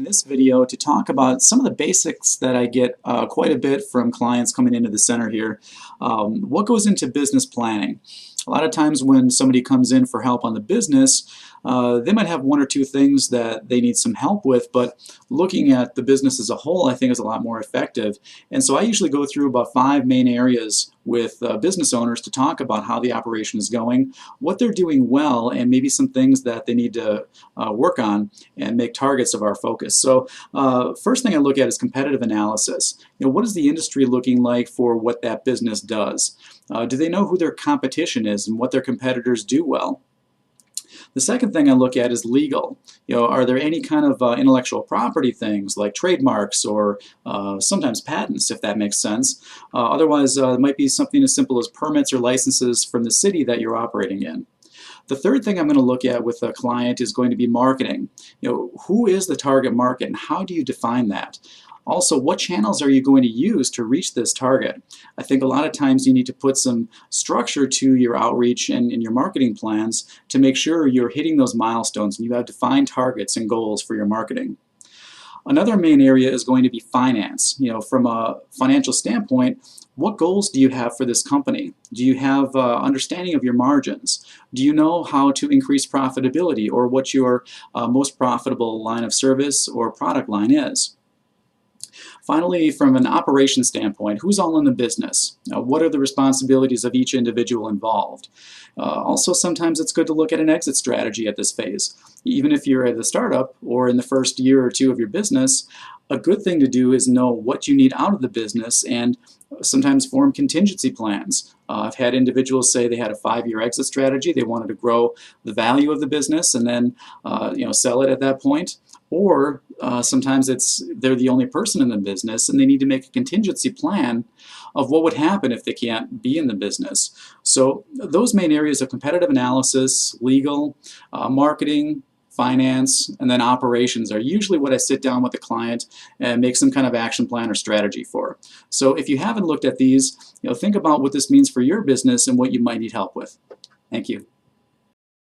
in this video to talk about some of the basics that I get quite a bit from clients coming into the center here. What goes into business planning? A lot of times when somebody comes in for help on the business, they might have one or two things that they need some help with, but looking at the business as a whole I think is a lot more effective. And so I usually go through about 5 main areas with business owners to talk about how the operation is going, what they're doing well, and maybe some things that they need to work on and make targets of our focus. So first thing I look at is competitive analysis. What is the industry looking like for what that business does? Do they know who their competition is and what their competitors do well? The second thing I look at is legal. Are there any kind of intellectual property things like trademarks or sometimes patents, if that makes sense. Otherwise, it might be something as simple as permits or licenses from the city that you're operating in. The third thing I'm going to look at with a client is going to be marketing. Who is the target market and how do you define that? Also, what channels are you going to use to reach this target? I think a lot of times you need to put some structure to your outreach and in your marketing plans to make sure you're hitting those milestones and you have defined targets and goals for your marketing. Another main area is going to be finance. From a financial standpoint, what goals do you have for this company? Do you have understanding of your margins? Do you know how to increase profitability or what your most profitable line of service or product line is? Finally, from an operations standpoint, who's all in the business? What are the responsibilities of each individual involved? Also, sometimes it's good to look at an exit strategy at this phase. Even if you're at a startup or in the first year or two of your business, a good thing to do is know what you need out of the business and sometimes form contingency plans. I've had individuals say they had a 5-year exit strategy. They wanted to grow the value of the business and then sell it at that point. Or sometimes they're the only person in the business and they need to make a contingency plan of what would happen if they can't be in the business. So those main areas of competitive analysis, legal, marketing, finance, and then operations are usually what I sit down with the client and make some kind of action plan or strategy for. So if you haven't looked at these, think about what this means for your business and what you might need help with. Thank you.